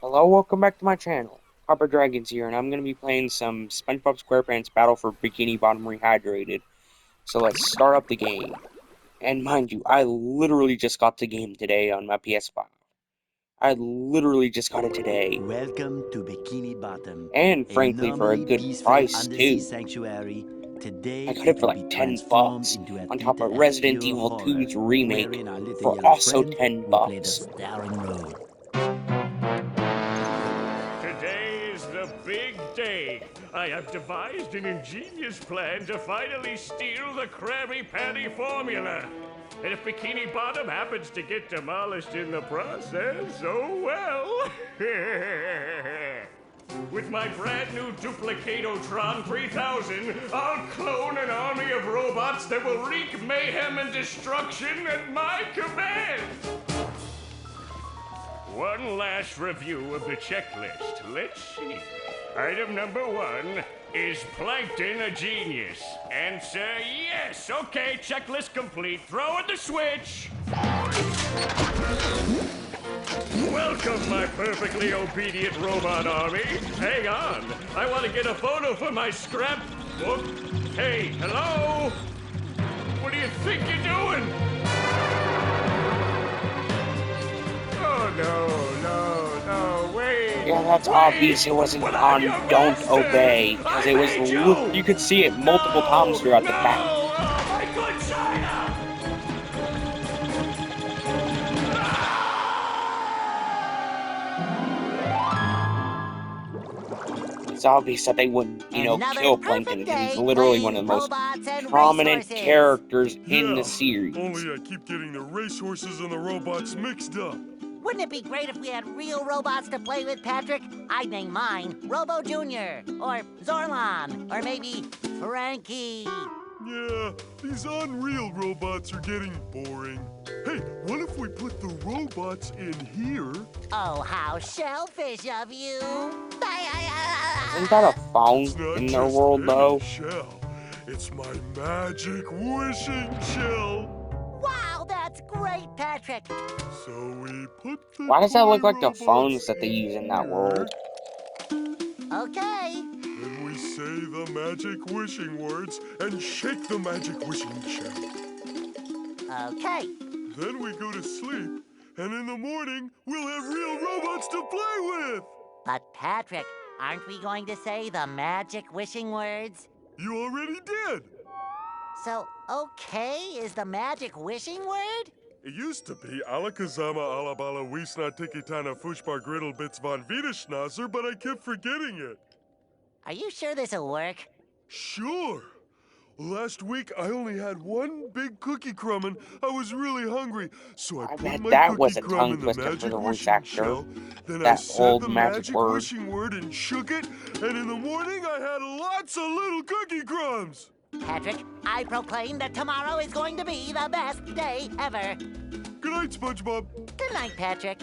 Hello, welcome back to my channel. Harper Dragons here, and I'm going to be playing some SpongeBob SquarePants Battle for Bikini Bottom Rehydrated. So let's start up the game. And mind you, I literally just got the game today on my PS5. I literally just got it today. Welcome to Bikini Bottom, And a frankly, for a normally good peaceful price, undersea too. sanctuary. Today I got it for will like be 10 transformed bucks, into a on top theater of of Resident pure Evil horror, 2's remake wherein our little for yellow also friend 10 will play the bucks. starring role. Today is the big day. I have devised an ingenious plan to finally steal the Krabby Patty formula. And if Bikini Bottom happens to get demolished in the process, oh well. With my brand new Duplicatotron 3000, I'll clone an army of robots that will wreak mayhem and destruction at my command. One last review of the checklist. Let's see. Item number 1, is Plankton a genius? Answer yes. Okay, checklist complete. Throw in the switch. Welcome, my perfectly obedient robot army. Hang on. I want to get a photo for my scrapbook. Hey, hello? What do you think you're doing? Oh, no, wait. Yeah, that's obvious it wasn't But I'm on your Don't master. Obey, because I it was, made you. you could see it multiple times throughout the back. Oh, my good China. It's obvious that they wouldn't, Another kill perfect Plankton, because he's day literally one of playing the most robots and prominent racehorses. characters in the Yeah, series. only I keep getting the racehorses and the robots mixed up. Wouldn't it be great if we had real robots to play with, Patrick? I'd name mine Robo Jr. or Zorlon or maybe Frankie. Yeah, these unreal robots are getting boring. Hey, what if we put the robots in here? Oh, how shellfish of you! Isn't that a phone It's not in their just world, any though? shell. It's my magic wishing shell. Wow, that's great, Patrick! So we put the Why does that toy look like the robots phones that they use in that here, world? Okay. Then we say the magic wishing words and shake the magic wishing shell. Okay. Then we go to sleep, and in the morning, we'll have real robots to play with! But, Patrick, aren't we going to say the magic wishing words? You already did! So, okay is the magic wishing word? It used to be Alakazama Alabala Wiesna Tikitana Fushbar Griddle Bits von Wiederschnauzer, but I kept forgetting it. Are you sure this'll work? Sure! Last week, I only had one big cookie crumb and I was really hungry, so I I put bet my that cookie was a crumb tongue in the twister for magic the voice wishing actor. shell, then I That said old the magic word. wishing word and shook it, and in the morning I had lots of little cookie crumbs! Patrick, I proclaim that tomorrow is going to be the best day ever. Good night, SpongeBob. Good night, Patrick.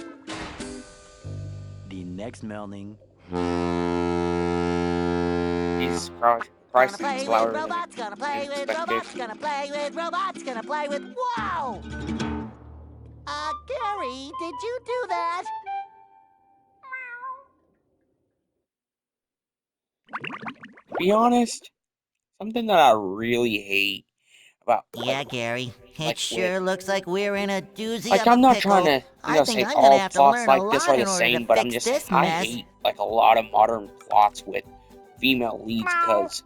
The next morning, Jesus Christ, Gonna it's play louder with than robots, gonna play with expected. robots, gonna play with robots, gonna play with... Wow! Gary, did you do that? To be honest, something that I really hate about, Yeah, Gary. It like, sure looks like we're in a doozy like, of a I'm not pickle. trying to, I think say I'm gonna all have to plots learn a like this lot are the in order to same, but I'm fix just this saying, I mess. hate, like, a lot of modern plots with female leads, because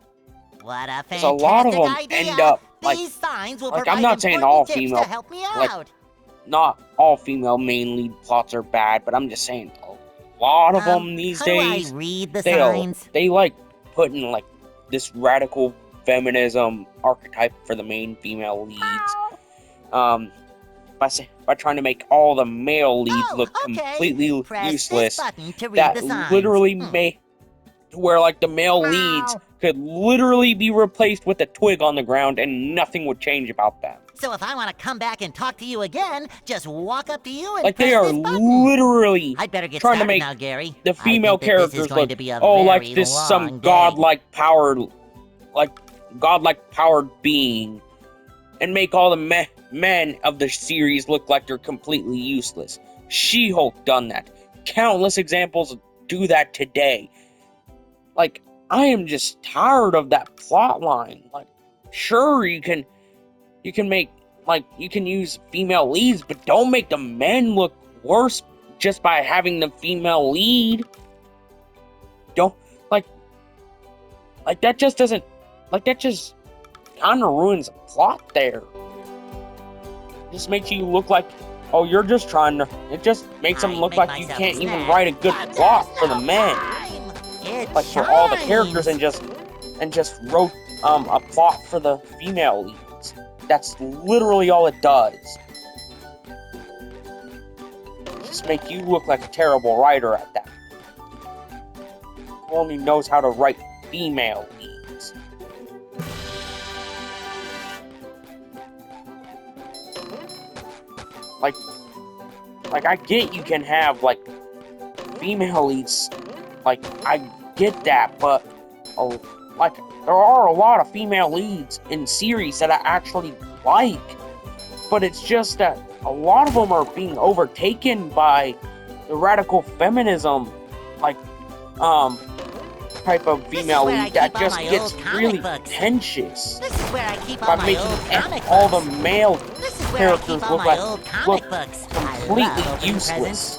What a a lot of fantastic them idea! end up, like, These signs will I'm provide not saying important all tips female, to help me like, out. not all female main lead plots are bad, but I'm just saying a lot of them these How do I days, read the signs? they like putting like this radical feminism archetype for the main female leads. By trying to make all the male leads look completely Press useless. this button to read That the signs. literally make where like the male leads could literally be replaced with a twig on the ground and nothing would change about them. So if I want to come back and talk to you again, just walk up to you and Like press they are this button. literally I'd better get trying to started make now, Gary. the female I think that this is characters going look to be a like very this some long day. godlike powered being, and make all the men of the series look like they're completely useless. She-Hulk done that. countless examples do that today. Like, I am just tired of that plot line. Like, sure, you can make, like, you can use female leads, but don't make the men look worse just by having the female lead. Don't, like that just doesn't, like, that just kind of ruins the plot there. It just makes you look like, oh, you're just trying to, it just makes them look like you can't even write a good plot for the men. Like, for all the characters, and just wrote a plot for the female leads. That's literally all it does. Just make you look like a terrible writer at that. Who only knows how to write female leads. Like I get you can have, like, female leads. Like, I get that, but, like, there are a lot of female leads in series that I actually like. But it's just that a lot of them are being overtaken by the radical feminism, like, type of female lead that just gets really pretentious. This is where I keep By all my making old comic all books. the male This is where I characters keep all look my like old comic look books. I love completely opening useless. presents.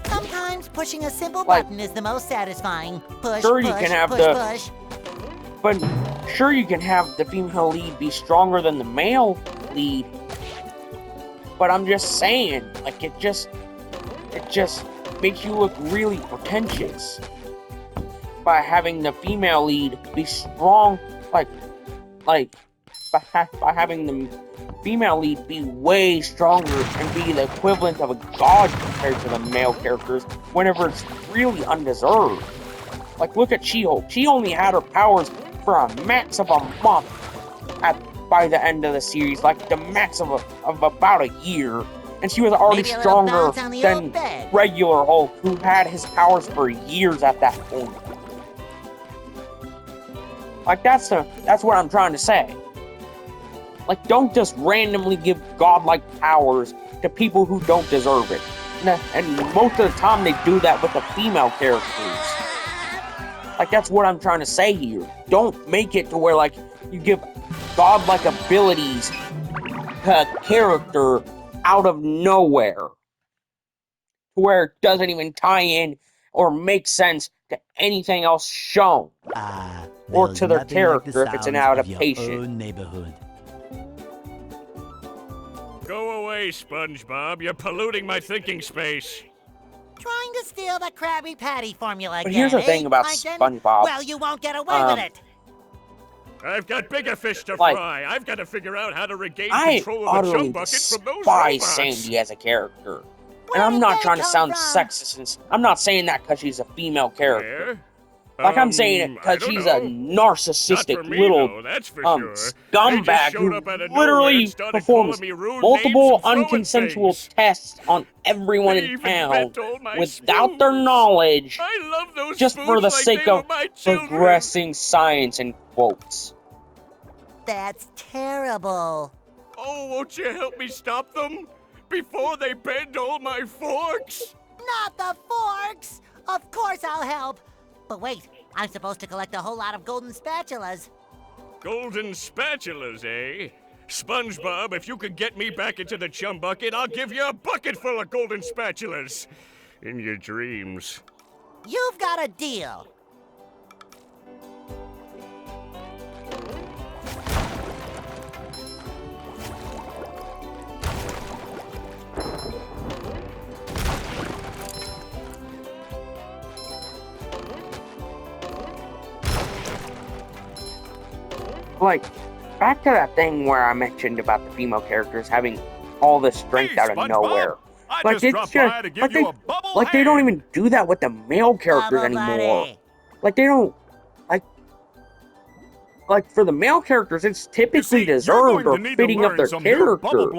Sometimes pushing a simple Like, button is the most satisfying. Push, sure, push, you can have push, the- push. But sure, you can have the female lead be stronger than the male lead. But I'm just saying, like, it just makes you look really pretentious by having the female lead be strong, by having the female lead be way stronger and be the equivalent of a god compared to the male characters whenever it's really undeserved. Like, look at She-Hulk. She only had her powers for a max of a month by the end of the series, like the max of about a year. And she was already Maybe a little stronger bounce on the than old bed. regular Hulk, who had his powers for years at that point. Like, that's what I'm trying to say. Like, don't just randomly give godlike powers to people who don't deserve it. And most of the time they do that with the female characters. Like, that's what I'm trying to say here. Don't make it to where, like, you give godlike abilities to a character out of nowhere, where it doesn't even tie in or make sense to anything else shown, or There's to their nothing like the character if it's an sounds of your adaptation. own neighborhood. Go away, SpongeBob. You're polluting my thinking space. Trying to steal the Krabby Patty formula But again, here's the thing eh, about Plankton? SpongeBob. Well, you won't get away with it. I've got bigger fish to Like, fry. I've got to figure out how to regain I control of the utterly chum bucket from those despise robots. Sandy as a character. Where And I'm did not they trying to come sound from? sexist, and I'm not saying that because she's a female character. Where? Like, I'm saying it I because don't she's know. a Not narcissistic for me, little though, that's for sure. They just scumbag showed who up out of nowhere literally and started performs calling me rude multiple names and throwing unconsensual things. tests on everyone They in even town bent all my without their spoons. knowledge, I love those just for spoons the like sake they were of my children. progressing science in quotes. That's terrible. Oh, won't you help me stop them? Before they bend all my forks? Not the forks! Of course I'll help. But wait, I'm supposed to collect a whole lot of golden spatulas. Golden spatulas, eh? SpongeBob, if you could get me back into the chum bucket, I'll give you a bucket full of golden spatulas. In your dreams. You've got a deal. Like, back to that thing where I mentioned about the female characters having all this strength Hey, out of SpongeBob. nowhere. I Like, just it's dropped just by to give like you a bubble like they don't hand. even do that with the male characters Bubble anymore. buddy. Like, they don't, like for the male characters, it's typically deserved or fitting of their character. For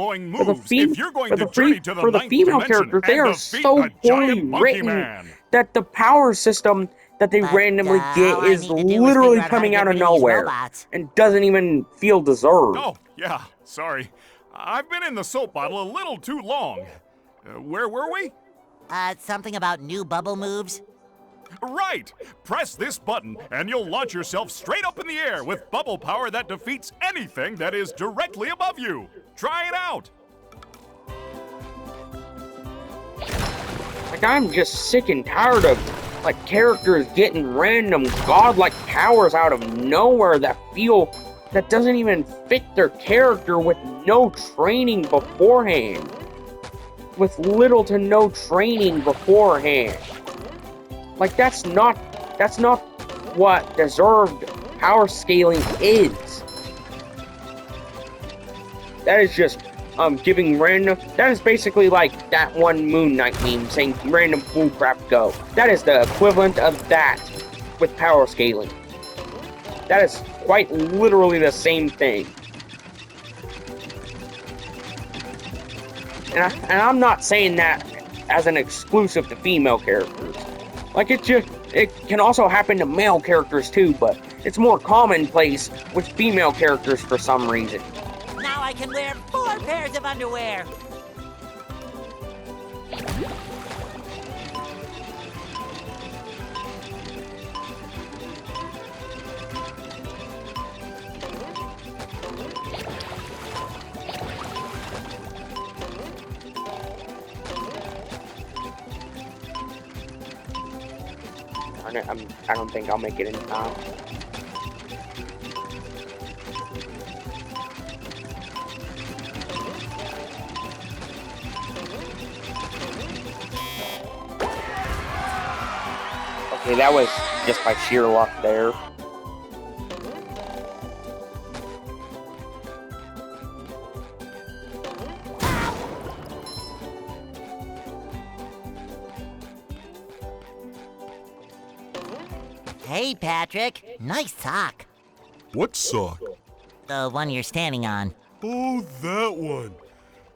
the female characters, they are so poorly written that the power system that they But, randomly get all I is need to do is literally figure out how to coming get out of rid of these nowhere robots. and doesn't even feel deserved. Oh, yeah, sorry. I've been in the soap bottle a little too long. Where were we? Something about new bubble moves? Right! Press this button and you'll launch yourself straight up in the air with bubble power that defeats anything that is directly above you. Try it out! Like, I'm just sick and tired of, like, characters getting random godlike powers out of nowhere that doesn't even fit their character with no training beforehand. With little to no training beforehand. Like, that's not what deserved power scaling is. That is just, giving random, that is basically like that one Moon Knight meme saying random fool crap go. That is the equivalent of that with power scaling. That is quite literally the same thing. And I'm not saying that as an exclusive to female characters. Like, it can also happen to male characters too, but it's more commonplace with female characters for some reason. Now I can wear 4 pairs of underwear. I don't think I'll make it in time. Okay, that was just by sheer luck there. Hey, Patrick. Nice sock. What sock? The one you're standing on. Oh, that one.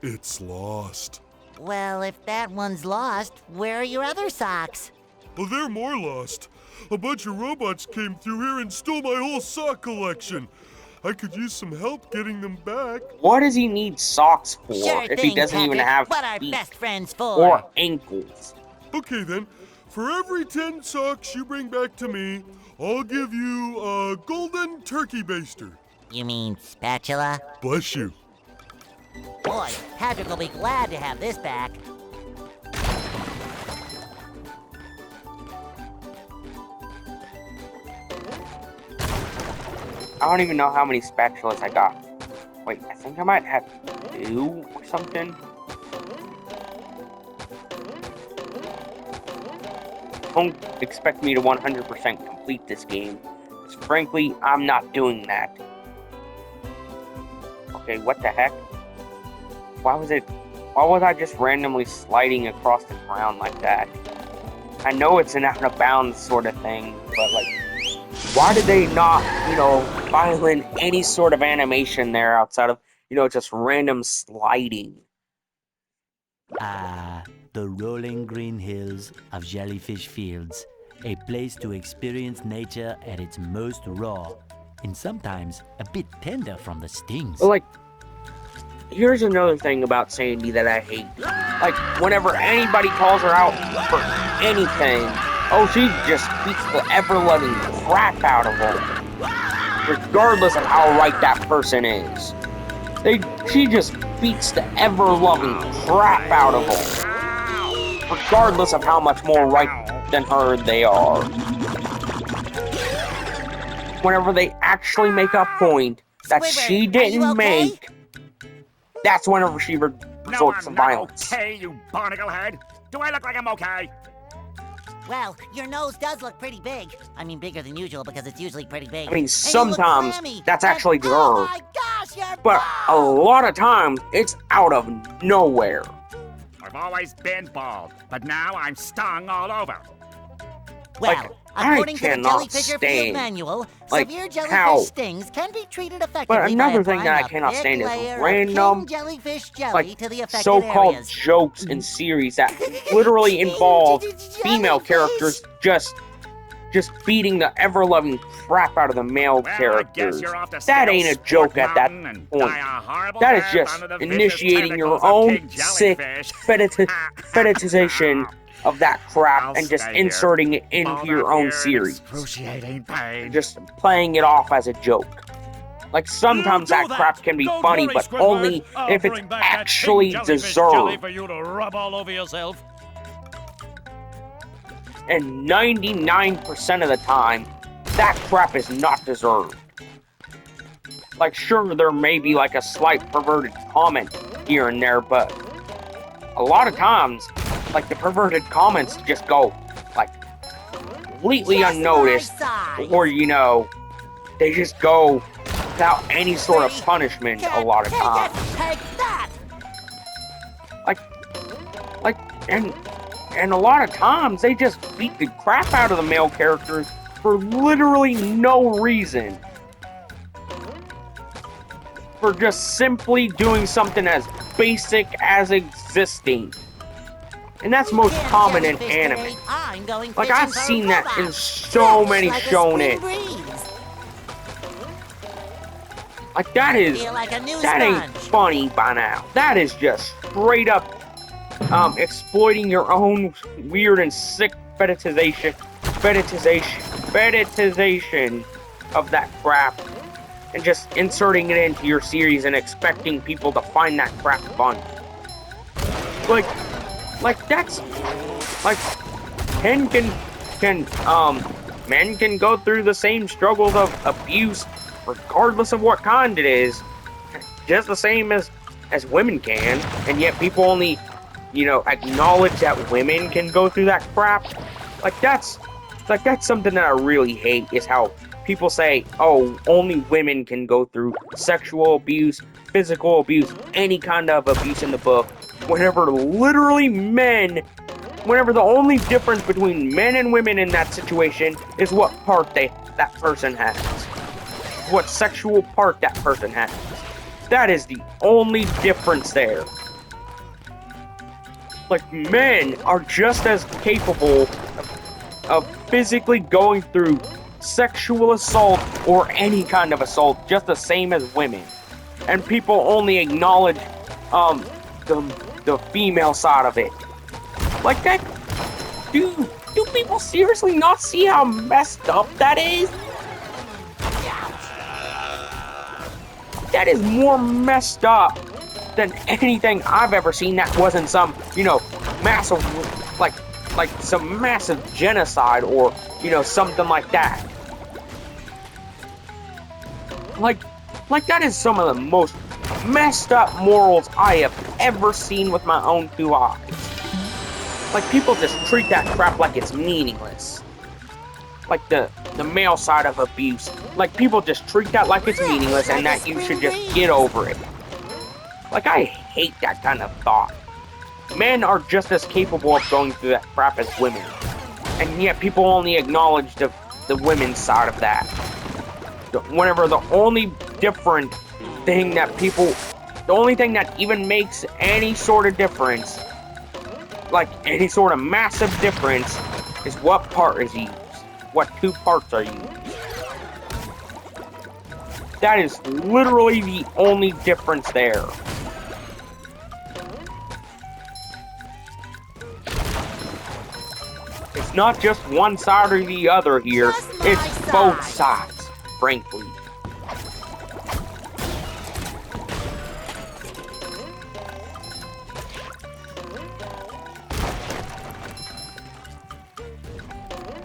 It's lost. Well, if that one's lost, where are your other socks? Oh, they're more lost. A bunch of robots came through here and stole my whole sock collection. I could use some help getting them back. What does he need socks for Sure if thing, he doesn't even Patrick. have What are feet best friends for? or ankles? Okay, then. For every 10 socks you bring back to me, I'll give you a golden turkey baster. You mean spatula? Bless you. Boy, Patrick will be glad to have this back. I don't even know how many spatulas I got. Wait, I think I might have 2 or something. Don't expect me to 100% complete this game, because frankly, I'm not doing that. Okay, what the heck? Why was I just randomly sliding across the ground like that? I know it's an out of bounds sort of thing, but like, why did they not, file in any sort of animation there outside of, just random sliding? The rolling green hills of Jellyfish Fields, a place to experience nature at its most raw, and sometimes a bit tender from the stings. But like, here's another thing about Sandy that I hate. Like, whenever anybody calls her out for anything, oh, she just beats the ever-loving crap out of her. Regardless of how right that person is. She just beats the ever-loving crap out of them. Regardless of how much more right than her they are. Whenever they actually make a point that Squidward, she are you didn't okay? make, that's whenever she resorts to violence. Okay, you barnacle head. Do I look like I'm okay? Well, your nose does look pretty big. I mean, bigger than usual because it's usually pretty big. I mean, And you look sometimes clammy. that's And- actually Oh deserved. my gosh, you're But a bald! lot of times, it's out of nowhere. I've always been bald, but now I'm stung all over. Well, like, I according to the cannot Jellyfisher Field stand, Manual, like, severe jellyfish how- stings can be treated effectively But another by thing that I applying a cannot thick stand is layer of random, king jellyfish jelly like, to the affected so-called areas. jokes and series that literally involve female characters just just beating the ever-loving crap out of the male Well, I guess characters. you're off to That Skittles ain't a Sport joke at that Mountain and point. die a horrible That is death just under the vicious initiating your tentacles of own pink sick jellyfish. fetishization of that crap I'll and just stay here. inserting it into Balled your up own here in series. excruciating pain. Just playing it off as a joke. Like, sometimes that crap can be funny, but only if it's actually deserved. for you to rub all over yourself. And 99% of the time, that crap is not deserved. Like, sure, there may be like a slight perverted comment here and there, but a lot of times, like, the perverted comments just go, like, completely Just unnoticed, my size. or, you know, they just go without any sort of punishment a lot of Take it, times. take that! And a lot of times, they just beat the crap out of the male characters for literally no reason. For just simply doing something as basic as existing. And that's most Can't common in jellyfish anime. today. I'm going Like, fishing I've for a seen that in robot. so Fresh many like a shonen. spring breeze. Like, that is... Feel like a new That ain't sponge. funny by now. That is just straight up exploiting your own weird and sick fetishization of that crap and just inserting it into your series and expecting people to find that crap fun. Like that's like men can go through the same struggles of abuse regardless of what kind it is, just the same as women can, and yet people only, you know, acknowledge that women can go through that crap. That's something that I really hate, is how people say, oh, only women can go through sexual abuse, physical abuse, any kind of abuse in the book, whenever the only difference between men and women in that situation is what part that person has. What sexual part that person has. That is the only difference there. Like, men are just as capable of physically going through sexual assault or any kind of assault, just the same as women. And people only acknowledge the female side of it. Like, that, do people seriously not see how messed up that is? That is more messed up than anything I've ever seen that wasn't some, you know, massive, like some massive genocide or, you know, something like that. Like that is some of the most messed up morals I have ever seen with my own two eyes. Like, people just treat that crap like it's meaningless. Like the male side of abuse. Like, people just treat that like it's meaningless and that you should just get over it. Like, I hate that kind of thought. Men are just as capable of going through that crap as women. And yet people only acknowledge the women's side of that. Whenever the only thing that even makes any sort of difference, like any sort of massive difference, is what part is used. What two parts are used. That is literally the only difference there. It's not just one side or the other here. Just my It's both sides, frankly.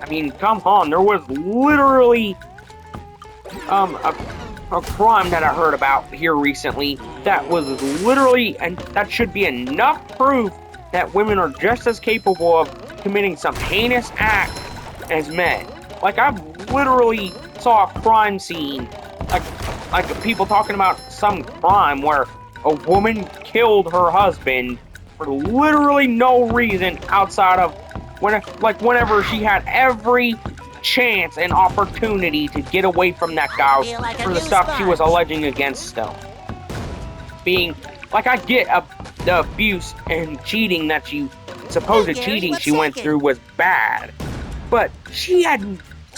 I mean, come on, there was literally a crime that I heard about here recently that was literally, and that should be enough proof that women are just as capable of committing some heinous act as men. Like, I've literally saw a crime scene, like people talking about some crime where a woman killed her husband for literally no reason outside of whenever she had every chance and opportunity to get away from that guy Feel like a for the new stuff she was sponge. alleging against him. Being, like, I get the abuse and supposed Hey, Gary, cheating what's she went shaking? through was bad, but she had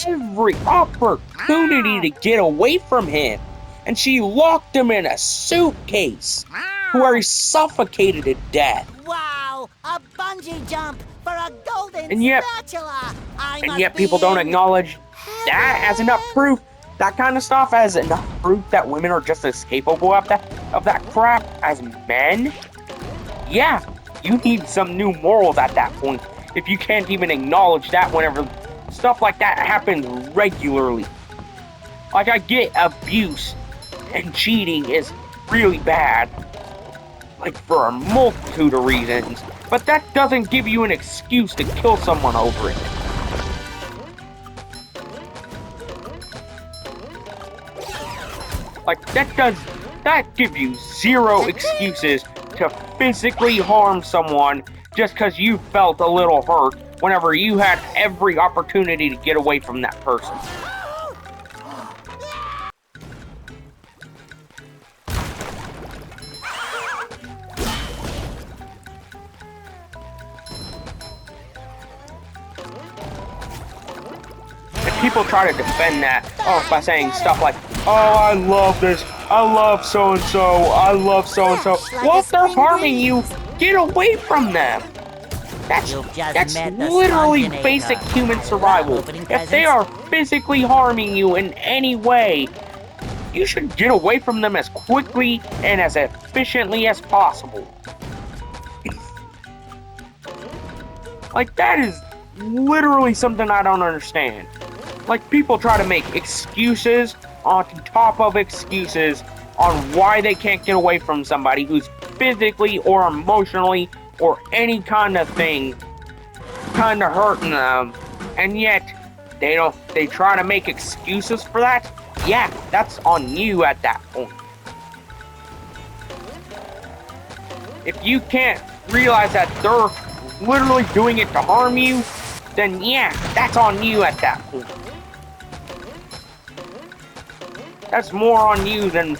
every opportunity to get away from him, and she locked him in a suitcase where he suffocated to death. Wow, a bungee jump for a golden And yet- spatula. And yet people don't acknowledge that as enough proof. That kind of stuff as enough proof that women are just as capable of that crap as men. Yeah, you need some new morals at that point if you can't even acknowledge that whenever stuff like that happens regularly. Like, I get abuse and cheating is really bad, like for a multitude of reasons, but that doesn't give you an excuse to kill someone over it. Like, that gives you zero excuses to physically harm someone just because you felt a little hurt whenever you had every opportunity to get away from that person. And people try to defend that by saying stuff like, oh, I love this, I love so-and-so, I love so-and-so. Well, if they're harming you, get away from them. That's literally basic human survival. If they are physically harming you in any way, you should get away from them as quickly and as efficiently as possible. Like, that is literally something I don't understand. Like, people try to make excuses on top of excuses on why they can't get away from somebody who's physically or emotionally or any kind of thing kind of hurting them, and yet they try to make excuses for that. Yeah, that's on you at that point. If you can't realize that they're literally doing it to harm you, then yeah, that's on you at that point. That's more on you than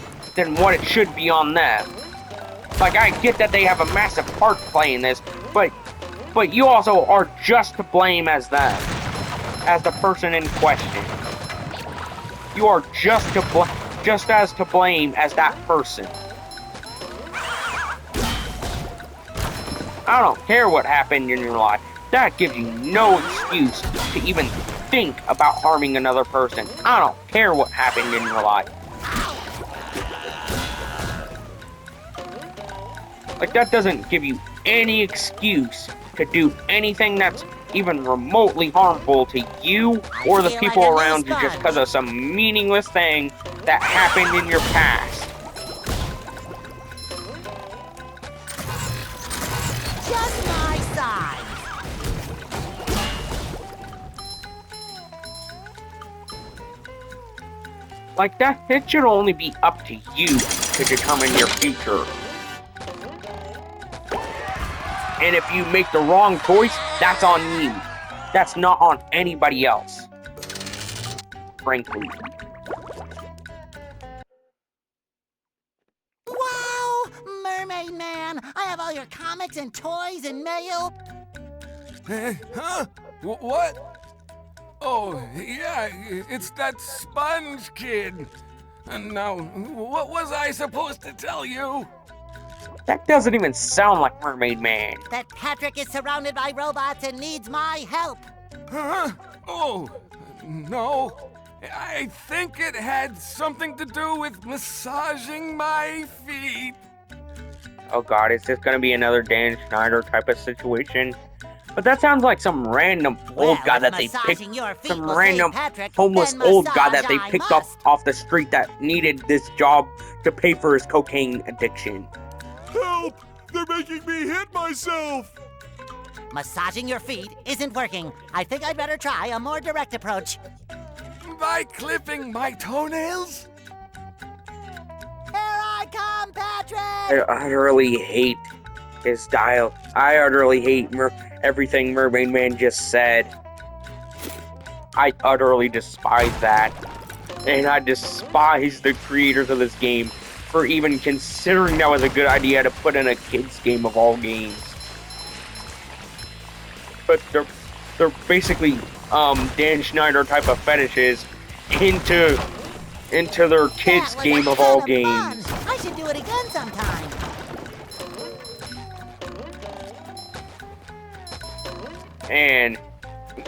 what it should be on them. Like, I get that they have a massive part to play in this, but you also are just to blame as them, as the person in question. You are just as to blame as that person. I don't care what happened in your life. That gives you no excuse to even think about harming another person. I don't care what happened in your life. Like, that doesn't give you any excuse to do anything that's even remotely harmful to you or the people around you just because of some meaningless thing that happened in your past. Just my size. Like, that, it should only be up to you to determine your future. And if you make the wrong choice, that's on you. That's not on anybody else. Frankly. Wow, Mermaid Man, I have all your comics and toys and mail. Huh? What? Oh, yeah, it's that Sponge Kid. And now, what was I supposed to tell you? That doesn't even sound like Mermaid Man. That Patrick is surrounded by robots and needs my help. Huh? Oh, no. I think it had something to do with massaging my feet. Oh god, is this gonna be another Dan Schneider type of situation? But that sounds like some random old guy that they picked, some random homeless old guy that they picked up off the street that needed this job to pay for his cocaine addiction. Help! They're making me hit myself! Massaging your feet isn't working. I think I'd better try a more direct approach. By clipping my toenails? Here I come, Patrick! I utterly hate his style. I utterly hate everything Mermaid Man just said. I utterly despise that. And I despise the creators of this game for even considering that was a good idea to put in a kids game of all games. But they're basically Dan Schneider type of fetishes into their kids' That was game a of all ton games. fun. I should do it again sometime. And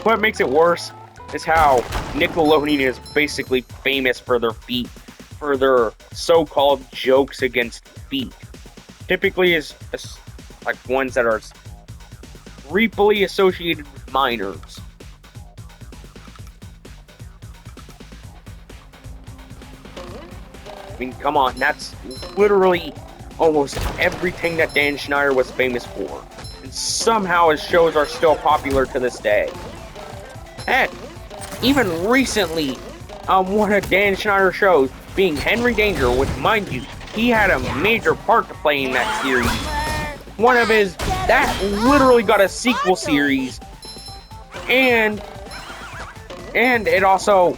what makes it worse is how Nickelodeon is basically famous for their so-called jokes against feet. Typically is like ones that are creepily associated with minors. I mean, come on, that's literally almost everything that Dan Schneider was famous for. And somehow his shows are still popular to this day. Heck, even recently, one of Dan Schneider's shows, being Henry Danger, which, mind you, he had a major part to play in that series. One of his, that literally got a sequel series. And it also,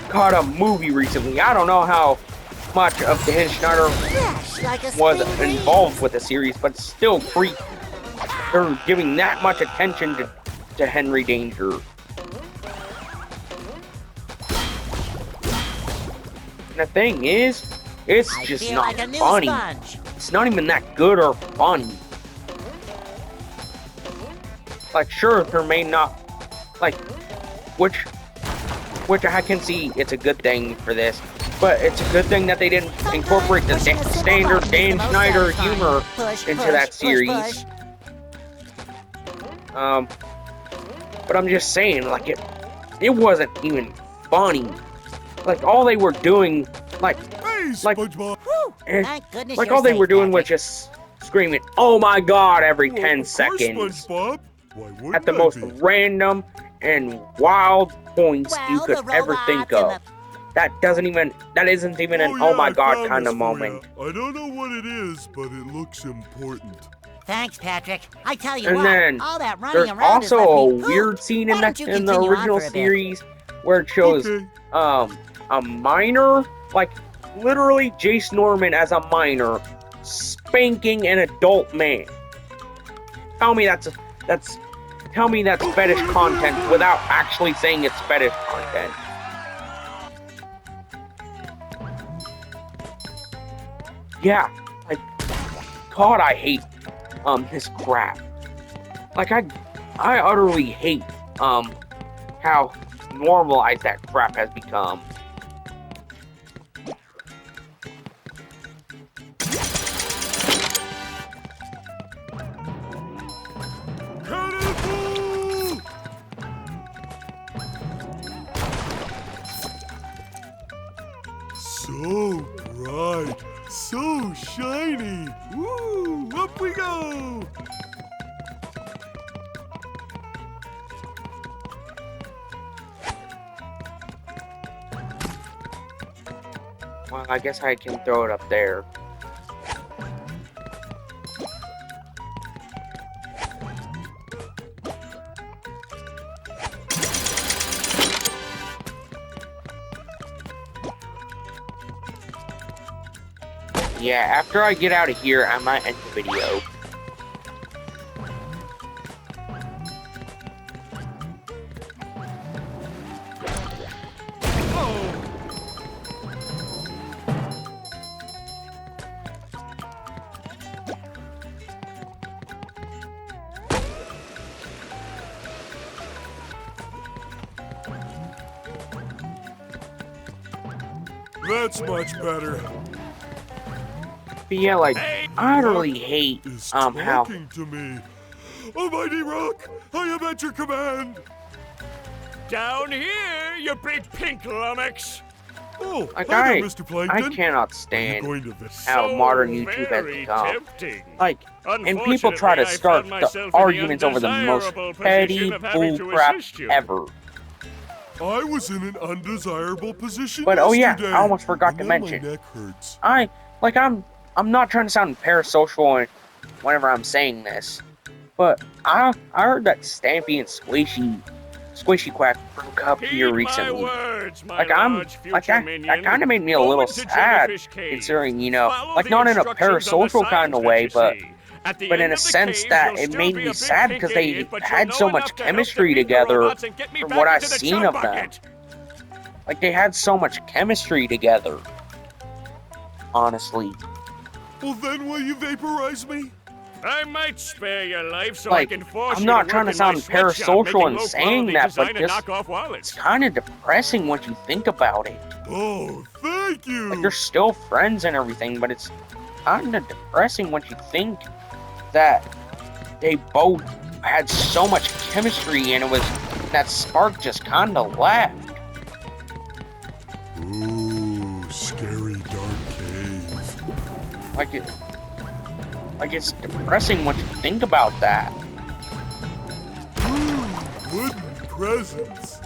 got a movie recently. I don't know how much of Dan Schneider was involved with the series, but still creepy. They're giving that much attention to Henry Danger. And the thing is, it's just not funny. It's not even that good or funny. Like, sure, there may not, like, which I can see it's a good thing for this, but it's a good thing that they didn't incorporate the standard Dan Schneider humor into that series. But I'm just saying, like, it wasn't even funny. Like, all they were doing, like, SpongeBob. all they were doing was just screaming, "Oh my God," every 10 seconds. SpongeBob. Why wouldn't At the I most be? random and wild points you could ever think of. That isn't even an oh my I God found kind this of for moment. ya. I don't know what it is, but it looks important. Thanks, Patrick. I tell you And what, then all that running there's around has also a left me weird pooped. scene Why in don't you the continue on original for a bit? series where it shows Okay. a minor, like literally Jace Norman as a minor spanking an adult man. Tell me that's fetish content without actually saying it's fetish content. Yeah, like, God, I hate this crap. Like, I utterly hate how normalized that crap has become. Cannonball! So bright, so shiny. Woo! Up we go! Well, I guess I can throw it up there. Yeah, after I get out of here, I might end the video. That's much better. But yeah, like, I really hate, Is how... talking to me. Almighty Rock, I am at your command. Down here, you big pink lummox. Oh, Like, hi there, Mr. Plankton. I cannot Are you stand going to visit? how So modern YouTube has very become. tempting. Like, and people try to Unfortunately, I start found the myself in the arguments over the most undesirable petty position of having to bullcrap assist you. ever. I was in an undesirable position But, oh yeah, yesterday, I almost forgot and to now mention. my neck hurts. I'm not trying to sound parasocial whenever I'm saying this, but I heard that Stampy and Squishy Quack broke up here Heed recently. my words, my Like, large future minion. that kind of made me a Go little into sad, Jellyfish Cave. considering, Follow like, the not in a instructions on the parasocial signs kind of that way, you but see, At the but in end a of the sense caves, that you'll it still made be me a big sad pink because they idiot, but you'll had know so enough much to help chemistry defeat the together robots and get me from back what I've into the seen chum of them. bucket. Like, they had so much chemistry together. Honestly. Well, then will you vaporize me? I might spare your life so I Like, can force I'm you not to trying work to in my sound sweatshop, parasocial making in saying low-quality that, design but and just, knockoff it's wallets. kind of depressing once you think about it. Oh, thank you. Like, they're still friends and everything, but it's kind of depressing once you think that they both had so much chemistry and it was that spark just kind of left. Ooh, scary dark cave. Like it's depressing once you think about that. Ooh, wooden presents.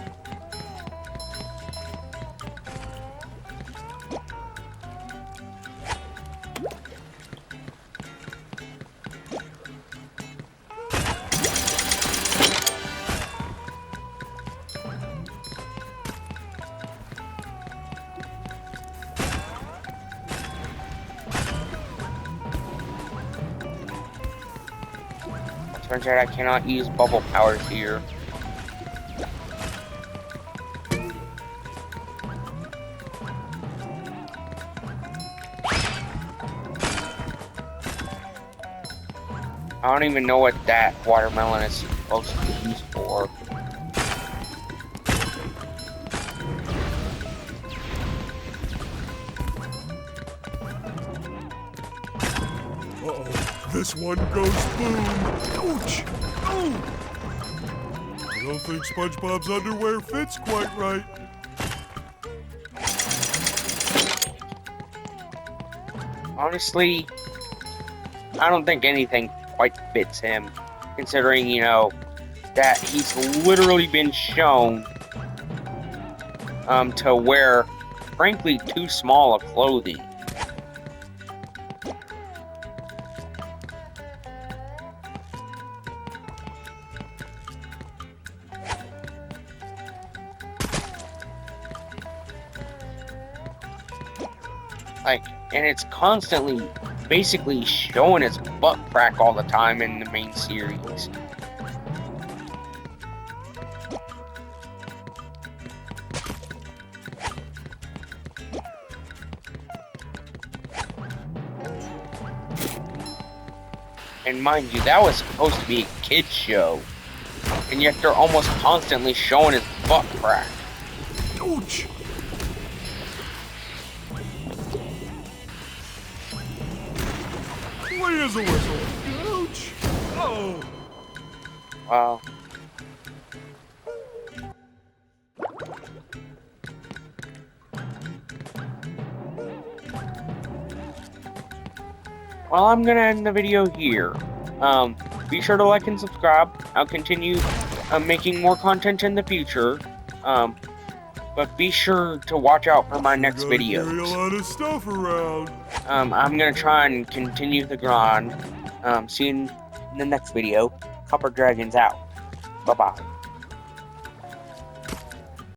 Turns out I cannot use bubble powers here. I don't even know what that watermelon is supposed to be used for. Uh-oh, this one goes boom. Ouch! Oh! I don't think SpongeBob's underwear fits quite right. Honestly, I don't think anything quite fits him, considering, you know, that he's literally been shown to wear, frankly, too small of clothing. Like, and it's constantly basically showing his butt crack all the time in the main series. And mind you, that was supposed to be a kid's show. And yet they're almost constantly showing his butt crack. Ouch! Clear as a whistle. Ouch! Oh! Wow. Well, I'm gonna end the video here. Be sure to like and subscribe. I'll continue making more content in the future. But be sure to watch out for my next Carry a videos. lot of stuff around. I'm gonna try and continue the grind. See you in the next video. Copper Dragons out. Bye-bye.